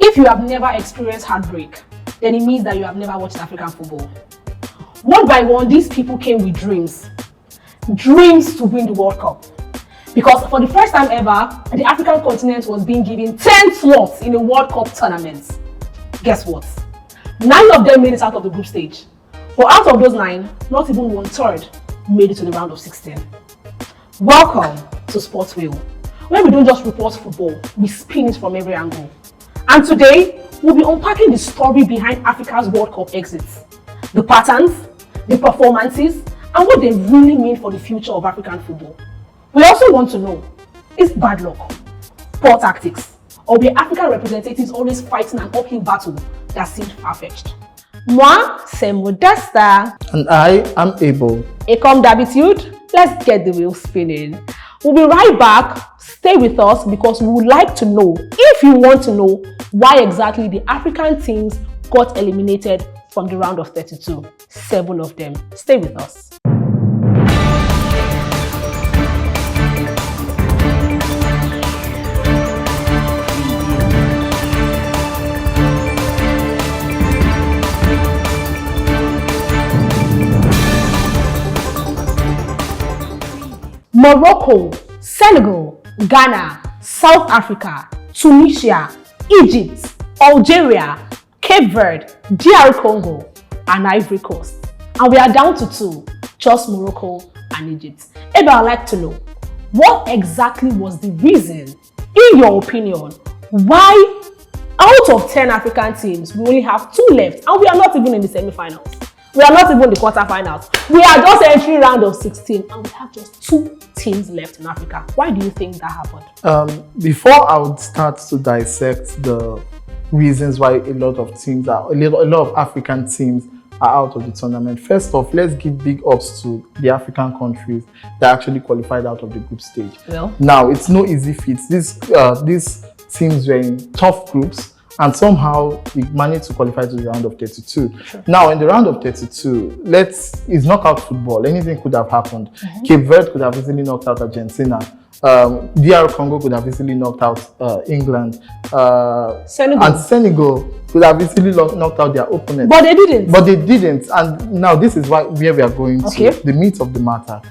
If you have never experienced heartbreak, then it means that you have never watched African football. One by one, these people came with dreams. Dreams to win the World Cup. Because for the first time ever, the African continent was being given 10 slots in a World Cup tournament. Guess what? 9 of them made it out of the group stage. But out of those 9, not even 1/3 made it to the round of 16. Welcome to Sports Wheel, where we don't just report football, we spin it from every angle. And today, we'll be unpacking the story behind Africa's World Cup exits, the patterns, the performances, and what they really mean for the future of African football. We also want to know, is bad luck, poor tactics, or were African representatives always fighting an uphill battle that seemed far-fetched? Moi, c'est Modesta. And I am Abel. Et comme d'habitude, let's get the wheel spinning. We'll be right back. Stay with us because we would like to know, if you want to know, why exactly the African teams got eliminated from the round of 32. 7 of them. Stay with us. Morocco, Senegal, Ghana, South Africa, Tunisia, Egypt, Algeria, Cape Verde, DR Congo, and Ivory Coast. And we are down to 2, just Morocco and Egypt. Ebe, I'd like to know, what exactly was the reason, in your opinion, why out of 10 African teams, we only have 2 left, and we are not even in the semi-finals. We are not even in the quarterfinals. We are just entering round of 16, and we have just 2 teams left in Africa. Why do you think that happened? Before I would start to dissect the reasons why a lot of African teams are out of the tournament, first off, let's give big ups to the African countries that actually qualified out of the group stage. Well, now, it's no easy feat. These teams were in tough groups, and somehow we managed to qualify to the round of 32. Sure. Now, in the round of 32, it's knockout football. Anything could have happened. Cape Verde could have easily knocked out Argentina. DR Congo could have easily knocked out England. Senegal could have easily knocked out their opponents. But they didn't. And now this is where we are going to, the meat of the matter.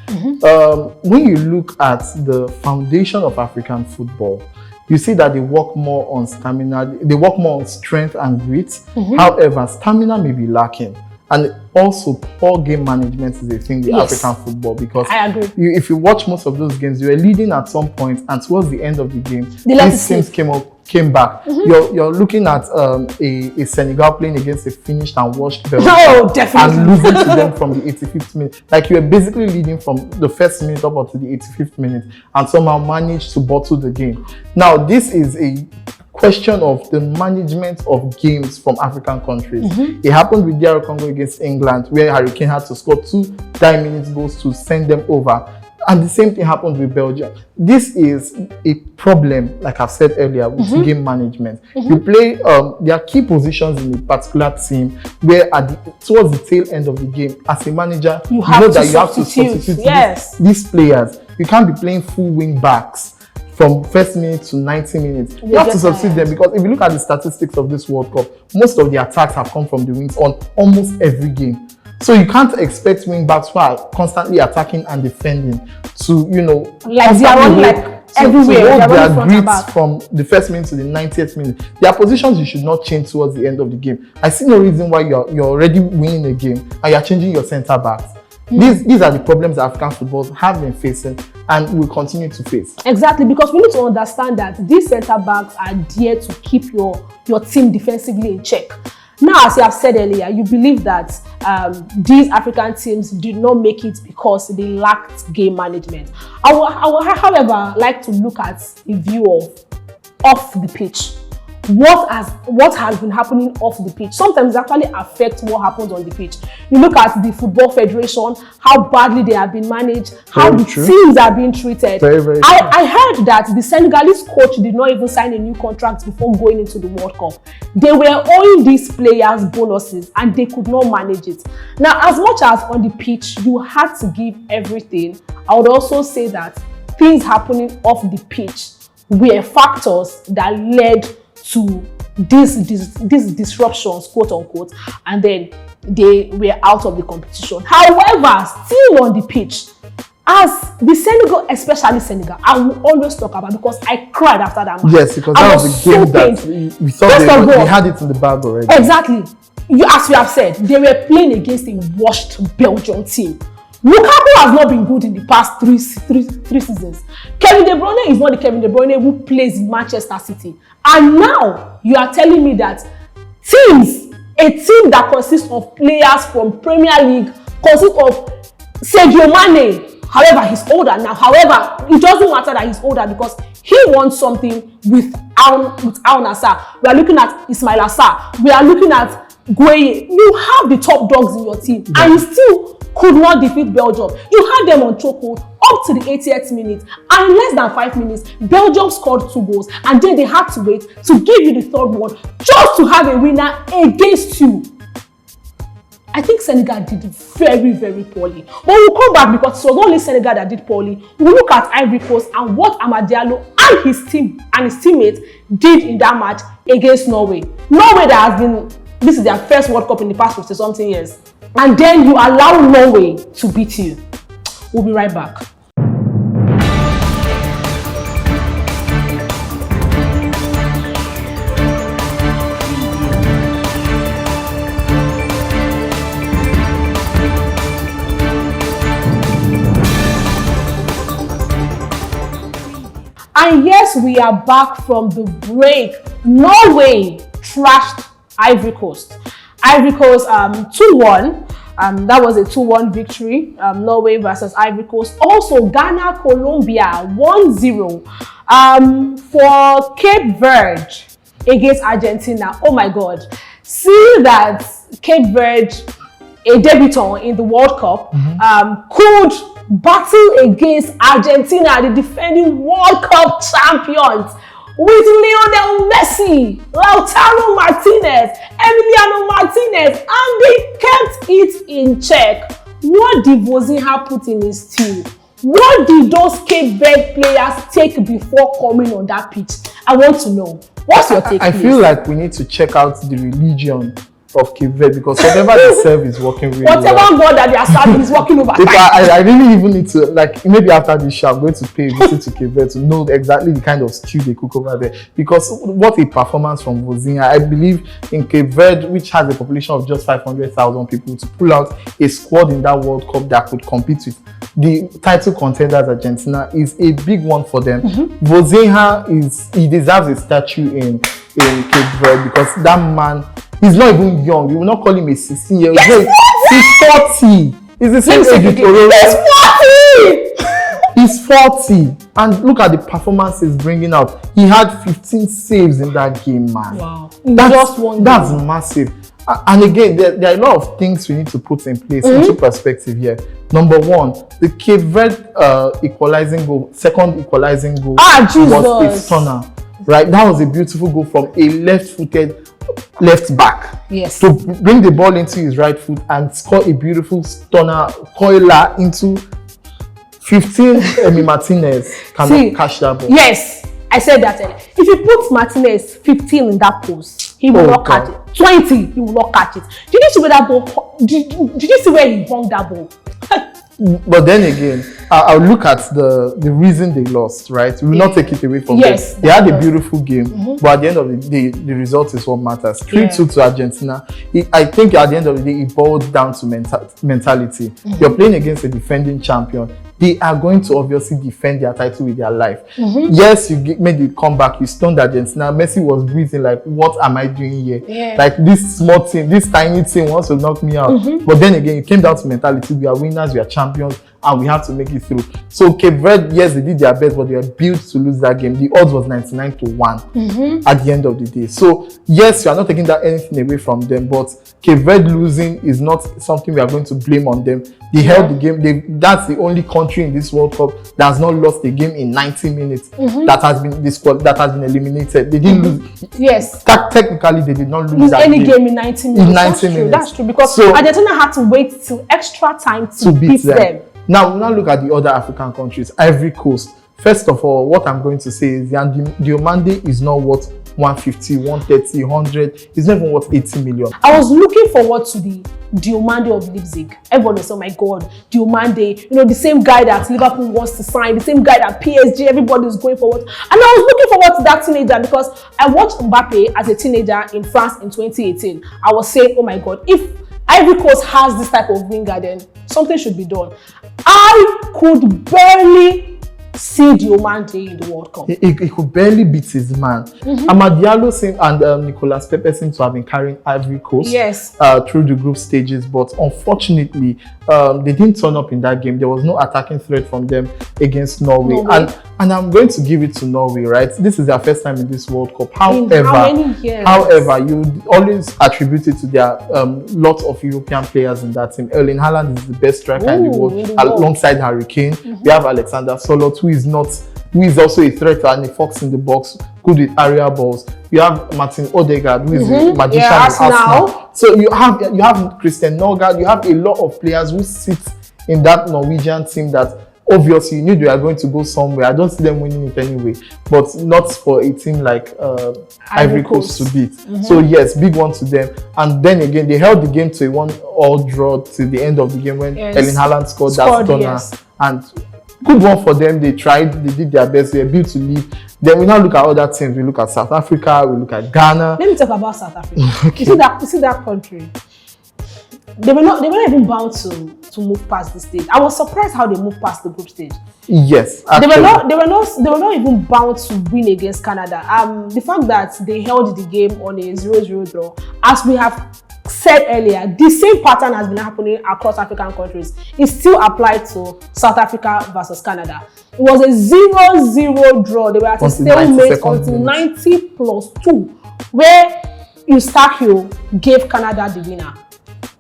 When you look at the foundation of African football, you see that they work more on stamina, they work more on strength and grit. However, stamina may be lacking. And also, poor game management is a thing with African football, because I agree. If you watch most of those games, you were leading at some point, and towards the end of the game, these teams came back. You're looking at a Senegal playing against a finished and washed Belgium, and losing to them from the 85th minute. Like, you were basically leading from the first minute up until the 85th minute, and somehow managed to bottle the game. Now, this is a question of the management of games from African countries. It happened with DR Congo against England, where Harry Kane had to score 2 9-minute goals to send them over. And the same thing happened with Belgium. This is a problem, like I've said earlier, with game management. You play, there are key positions in a particular team where towards the tail end of the game, as a manager, you have to substitute these players. You can't be playing full wing backs from first minute to 90 minutes. You have to substitute them, because if you look at the statistics of this World Cup, most of the attacks have come from the wings on almost every game. So you can't expect wing backs who are constantly attacking and defending to, like they are running everywhere. To hold their grit from the first minute to the 90th minute. There are positions you should not change towards the end of the game. I see no reason why you're already winning a game and you're changing your centre backs. These are the problems that African football have been facing and will continue to face. Exactly, because we need to understand that these centre backs are there to keep your team defensively in check. Now, as you have said earlier, you believe that these African teams did not make it because they lacked game management. I would, however, like to look at a view of off the pitch. What has been happening off the pitch sometimes actually affects what happens on the pitch. You look at the Football Federation, how badly they have been managed, how the teams are being treated. Very, very true. I heard that the Senegalese coach did not even sign a new contract before going into the World Cup. They were owing these players bonuses and they could not manage it. Now, as much as on the pitch, you had to give everything, I would also say that things happening off the pitch were factors that led to these disruptions, quote unquote, and then they were out of the competition. However, still on the pitch, as the Senegal, especially Senegal, I will always talk about, because I cried after that match. Yes, because that was the game that we thought we had it in the bag already. Exactly. As you have said, they were playing against a washed Belgian team. Lukaku has not been good in the past three seasons. Kevin De Bruyne is not the Kevin De Bruyne who plays in Manchester City. And now you are telling me that a team that consists of players from Premier League, consists of Sadio Mane. However, he's older now. However, it doesn't matter that he's older, because he wants something with Al Nassr. We are looking at Ismail Assar. We are looking at Gueye. You have the top dogs in your team, and you still could not defeat Belgium. You had them on chokehold up to the 80th minute, and in less than 5 minutes, Belgium scored 2 goals, and then they had to wait to give you the third one just to have a winner against you. I think Senegal did very, very poorly. But we'll come back, because it was not only Senegal that did poorly. We'll look at Ivory Coast and what Amad Diallo and his team and his teammates did in that match against Norway. Norway this is their first World Cup in the past 50-something years. And then you allow Norway to beat you. We'll be right back. And yes, we are back from the break. Norway trashed Ivory Coast. Ivory Coast 2-1. That was a 2-1 victory. Norway versus Ivory Coast. Also, Ghana, Colombia 1-0. For Cape Verde against Argentina. Oh my God. See that Cape Verde, a debutant in the World Cup, could battle against Argentina, the defending World Cup champions, with Lionel Messi, Lautaro Martinez, Emiliano Martinez, and they kept it in check. What did Vozinha put in his team? What did those Cape Verde players take before coming on that pitch? I want to know. What's your take? I feel like we need to check out the religion of Cape Verde, because whatever they serve is working really well. Whatever God that they are serving is working over time. I really even need to, like, maybe after this show, I'm going to pay a visit to Cape Verde to know exactly the kind of stew they cook over there. Because what a performance from Vozinha. I believe in Cape Verde, which has a population of just 500,000 people, to pull out a squad in that World Cup that could compete with the title contenders Argentina is a big one for them. Vozinha he deserves a statue in Cape Verde, because that man, he's not even young. You will not call him a 16-year-old. He's 40. He's the same age with Ororo. He's 40. And look at the performance he's bringing out. He had 15 saves in that game, man. Wow. That's massive. And again, there are a lot of things we need to put in place into perspective here. Number one, the Cape Verde second equalizing goal was a stunner. Right? That was a beautiful goal from a left-footed left back. Yes. To bring the ball into his right foot and score a beautiful stunner coiler into 15. Emi Martinez can catch that ball. Yes, I said that earlier. If you put Martinez 15 in that post, he will not catch it. 20, he will not catch it. Did you see where that ball? Did you see where he hung that ball? But then again, I'll look at the reason they lost, right? We will not take it away from them. They had a beautiful game, but at the end of the day, the result is what matters. 3-2 to Argentina. I think at the end of the day, it boils down to mentality. You're playing against a defending champion. They are going to obviously defend their title with their life. Yes, you made the comeback, you stunned Argentina. Messi was breathing like, what am I doing here? Like, this small team, this tiny team wants to knock me out. But then again, it came down to mentality. We are winners, we are champions, and we have to make it through. So Cape Verde, yes, they did their best, but they were built to lose that game. The odds was 99-1 at the end of the day. So yes, you are not taking anything away from them, but Cape Verde losing is not something we are going to blame on them. They held the game. That's the only country in this World Cup that has not lost a game in 90 minutes. That has been eliminated. They didn't lose. Yes. Technically, they did not lose any game in 90 minutes. That's true. Because Argentina had to wait till extra time to beat them. Now look at the other African countries. Ivory Coast. First of all, what I'm going to say is Diomande is not what 150, 130, 100. It's not even worth 80 million. I was looking forward to the Diomande of Leipzig. Everyone is, oh my God, Diomande, the same guy that Liverpool wants to sign, the same guy that PSG, everybody is going forward. And I was looking forward to that teenager because I watched Mbappe as a teenager in France in 2018. I was saying, oh my God, if Ivory Coast has this type of winger, then something should be done. I could barely see Diomande in the World Cup. He could barely beat his man. Amad Diallo and Nicolas Pepe seem to have been carrying Ivory Coast through the group stages, but unfortunately, they didn't turn up in that game. There was no attacking threat from them against Norway. And I'm going to give it to Norway, right? This is their first time in this World Cup. However, you always attribute it to their lot of European players in that team. Erling Haaland is the best striker in the world, alongside Harry Kane. We have Alexander Sørloth, who is also a threat and a fox in the box, good with area balls. You have Martin Odegaard, who is a magician in Arsenal. So you have Christian Norgard. You have a lot of players who sit in that Norwegian team that obviously you knew they are going to go somewhere. I don't see them winning it anyway, but not for a team like Ivory Coast to beat. So yes, big one to them. And then again, they held the game to a 1-1 draw to the end of the game when Erling Haaland scored that stunner. And good one for them. They tried, they did their best, they were built to leave. Then we now look at other teams. We look at South Africa, we look at Ghana. Let me talk about South Africa. You see that country? They were not even bound to move past the stage. I was surprised how they moved past the group stage. Yes, actually. They were not even bound to win against Canada. The fact that they held the game on a 0-0 draw, as we have said earlier, the same pattern has been happening across African countries. It still applied to South Africa versus Canada. It was a 0-0 draw. They were at a stalemate until 90+2, where Eustachio gave Canada the winner.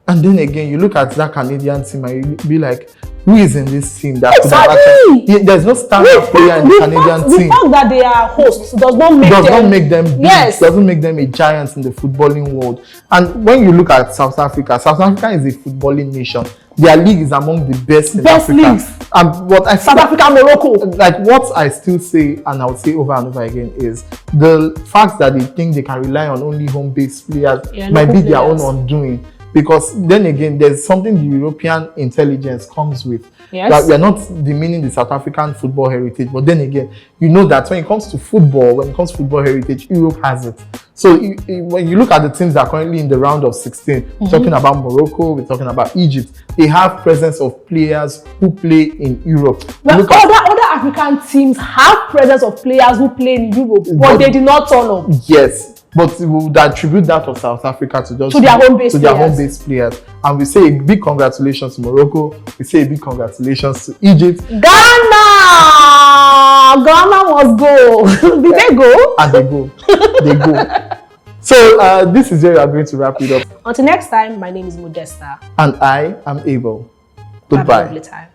And then again, you look at that Canadian team and you be like, who is in this team that there's no standard player in the Canadian team. The fact that they are hosts does not make them big, doesn't make them a giant in the footballing world. And when you look at South Africa is a footballing nation. Their league is among the best in Africa. Leagues. And what I South Africa, Morocco. Like what I still say, and I'll say over and over again, is the fact that they think they can rely on only home-based players might be their own undoing. Because then again, there's something the European intelligence comes with. That we are not demeaning the South African football heritage, but then again, you know that when it comes to football, heritage, Europe has it. So when you look at the teams that are currently in the round of 16, we're talking about Morocco, we're talking about Egypt, they have presence of players who play in Europe. Well, other African teams have presence of players who play in Europe, but they did not turn up. Yes. But we would attribute that of South Africa to their home-based players. And we say a big congratulations to Morocco. We say a big congratulations to Egypt. Ghana must go. Did they go? And they go. So this is where we are going to wrap it up. Until next time, my name is Modesta. And I am Abel. Goodbye. Have a lovely time.